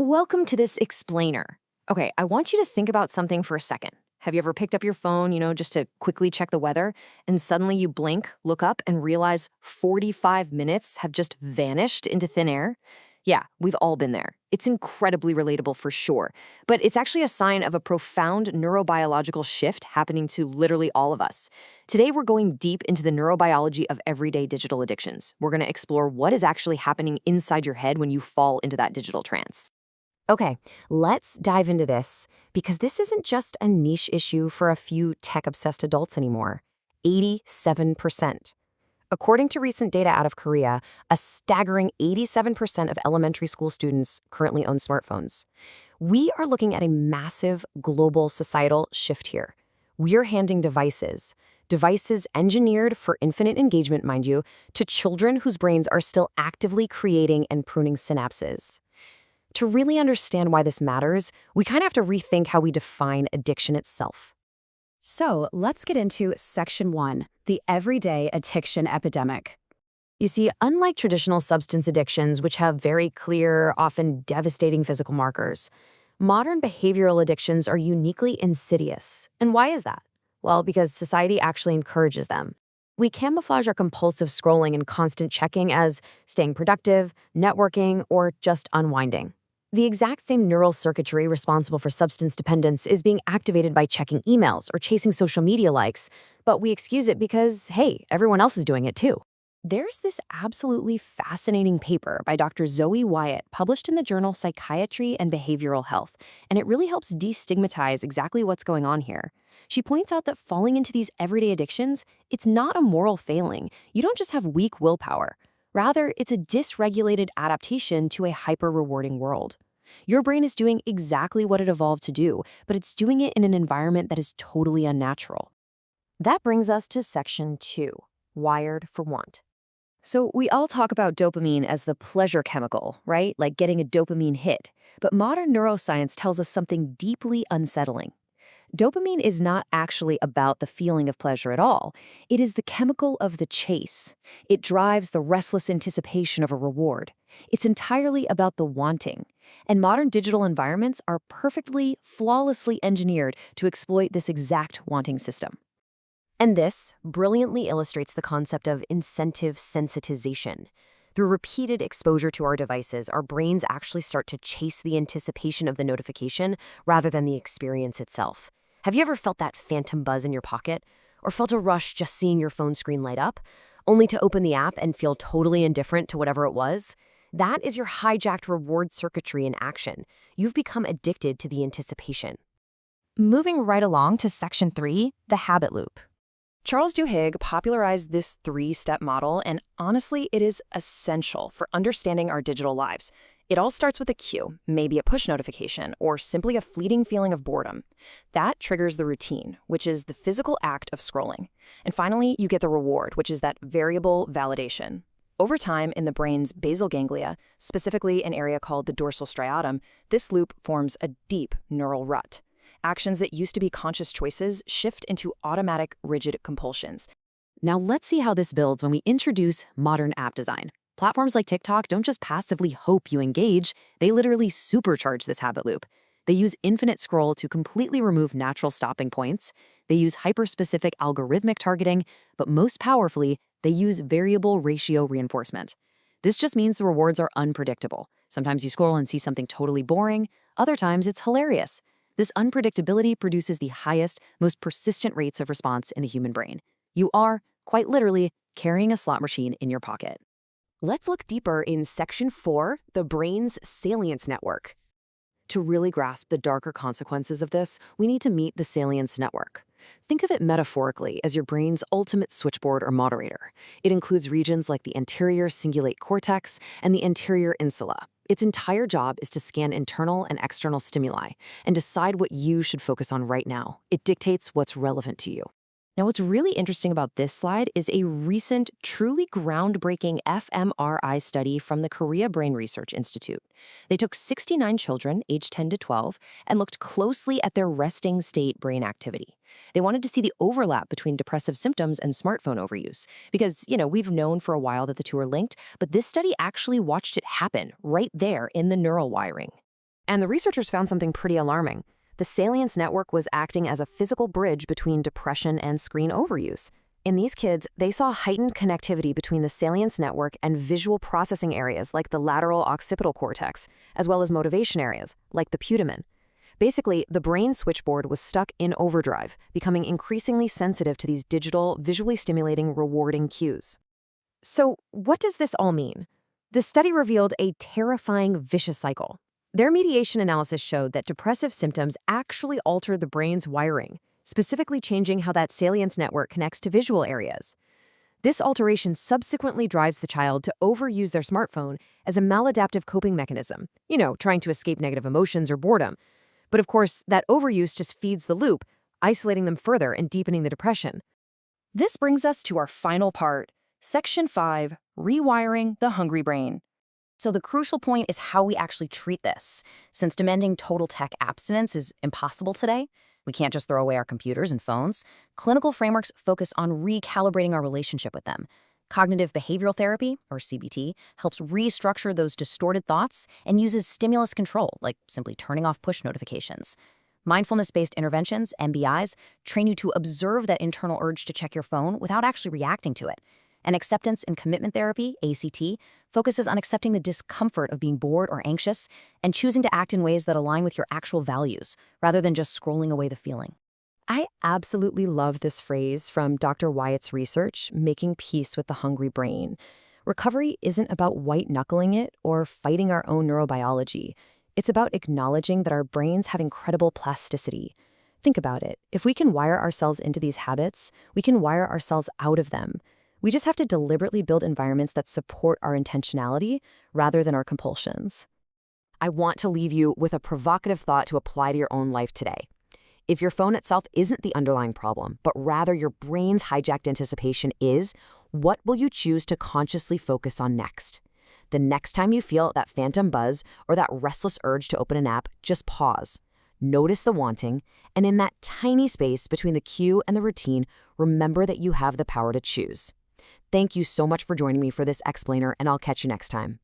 Welcome to this explainer. Okay, I want you to think about something for a second. Have you ever picked up your phone, just to quickly check the weather, and suddenly you blink, look up, and realize 45 minutes have just vanished into thin air? Yeah, we've all been there. It's incredibly relatable for sure, but it's actually a sign of a profound neurobiological shift happening to literally all of us. Today, we're going deep into the neurobiology of everyday digital addictions. We're going to explore what is actually happening inside your head when you fall into that digital trance. Okay, let's dive into this because this isn't just a niche issue for a few tech-obsessed adults anymore. 87%. According to recent data out of Korea, a staggering 87% of elementary school students currently own smartphones. We are looking at a massive global societal shift here. We're handing devices engineered for infinite engagement, mind you, to children whose brains are still actively creating and pruning synapses. To really understand why this matters, we kind of have to rethink how we define addiction itself. So let's get into Section 1, the everyday addiction epidemic. You see, unlike traditional substance addictions, which have very clear, often devastating physical markers, modern behavioral addictions are uniquely insidious. And why is that? Well, because society actually encourages them. We camouflage our compulsive scrolling and constant checking as staying productive, networking, or just unwinding. The exact same neural circuitry responsible for substance dependence is being activated by checking emails or chasing social media likes, but we excuse it because, hey, everyone else is doing it too. There's this absolutely fascinating paper by Dr. Zoe Wyatt published in the journal Psychiatry and Behavioral Health, and it really helps destigmatize exactly what's going on here. She points out that falling into these everyday addictions, it's not a moral failing. You don't just have weak willpower. Rather, it's a dysregulated adaptation to a hyper-rewarding world. Your brain is doing exactly what it evolved to do, but it's doing it in an environment that is totally unnatural. That brings us to Section 2, Wired for Want. So we all talk about dopamine as the pleasure chemical, right? Like getting a dopamine hit. But modern neuroscience tells us something deeply unsettling. Dopamine is not actually about the feeling of pleasure at all. It is the chemical of the chase. It drives the restless anticipation of a reward. It's entirely about the wanting. And modern digital environments are perfectly, flawlessly engineered to exploit this exact wanting system. And this brilliantly illustrates the concept of incentive sensitization. Through repeated exposure to our devices, our brains actually start to chase the anticipation of the notification rather than the experience itself. Have you ever felt that phantom buzz in your pocket? Or felt a rush just seeing your phone screen light up, only to open the app and feel totally indifferent to whatever it was? That is your hijacked reward circuitry in action. You've become addicted to the anticipation. Moving right along to Section 3, the habit loop. Charles Duhigg popularized this three-step model, and honestly, it is essential for understanding our digital lives. It all starts with a cue, maybe a push notification, or simply a fleeting feeling of boredom. That triggers the routine, which is the physical act of scrolling. And finally, you get the reward, which is that variable validation. Over time, in the brain's basal ganglia, specifically an area called the dorsal striatum, this loop forms a deep neural rut. Actions that used to be conscious choices shift into automatic, rigid compulsions. Now let's see how this builds when we introduce modern app design. Platforms like TikTok don't just passively hope you engage, they literally supercharge this habit loop. They use infinite scroll to completely remove natural stopping points. They use hyper-specific algorithmic targeting, but most powerfully, they use variable ratio reinforcement. This just means the rewards are unpredictable. Sometimes you scroll and see something totally boring, other times it's hilarious. This unpredictability produces the highest, most persistent rates of response in the human brain. You are, quite literally, carrying a slot machine in your pocket. Let's look deeper in Section 4, the brain's salience network. To really grasp the darker consequences of this, we need to meet the salience network. Think of it metaphorically as your brain's ultimate switchboard or moderator. It includes regions like the anterior cingulate cortex and the anterior insula. Its entire job is to scan internal and external stimuli and decide what you should focus on right now. It dictates what's relevant to you. Now, what's really interesting about this slide is a recent, truly groundbreaking fMRI study from the Korea Brain Research Institute. They took 69 children aged 10 to 12 and looked closely at their resting state brain activity. They wanted to see the overlap between depressive symptoms and smartphone overuse because, we've known for a while that the two are linked, but this study actually watched it happen right there in the neural wiring. And the researchers found something pretty alarming. The salience network was acting as a physical bridge between depression and screen overuse. In these kids, they saw heightened connectivity between the salience network and visual processing areas like the lateral occipital cortex, as well as motivation areas like the putamen. Basically, the brain switchboard was stuck in overdrive, becoming increasingly sensitive to these digital, visually stimulating, rewarding cues. So, what does this all mean? The study revealed a terrifying vicious cycle. Their mediation analysis showed that depressive symptoms actually alter the brain's wiring, specifically changing how that salience network connects to visual areas. This alteration subsequently drives the child to overuse their smartphone as a maladaptive coping mechanism, trying to escape negative emotions or boredom. But of course, that overuse just feeds the loop, isolating them further and deepening the depression. This brings us to our final part, Section 5, Rewiring the Hungry Brain. So the crucial point is how we actually treat this. Since demanding total tech abstinence is impossible today, we can't just throw away our computers and phones. Clinical frameworks focus on recalibrating our relationship with them. Cognitive behavioral therapy, or CBT, helps restructure those distorted thoughts and uses stimulus control, like simply turning off push notifications. Mindfulness-based interventions, MBIs, train you to observe that internal urge to check your phone without actually reacting to it. And acceptance and commitment therapy, ACT, focuses on accepting the discomfort of being bored or anxious and choosing to act in ways that align with your actual values, rather than just scrolling away the feeling. I absolutely love this phrase from Dr. Wyatt's research, making peace with the hungry brain. Recovery isn't about white-knuckling it or fighting our own neurobiology. It's about acknowledging that our brains have incredible plasticity. Think about it. If we can wire ourselves into these habits, we can wire ourselves out of them. We just have to deliberately build environments that support our intentionality rather than our compulsions. I want to leave you with a provocative thought to apply to your own life today. If your phone itself isn't the underlying problem, but rather your brain's hijacked anticipation is, what will you choose to consciously focus on next? The next time you feel that phantom buzz or that restless urge to open an app, just pause. Notice the wanting, and in that tiny space between the cue and the routine, remember that you have the power to choose. Thank you so much for joining me for this explainer, and I'll catch you next time.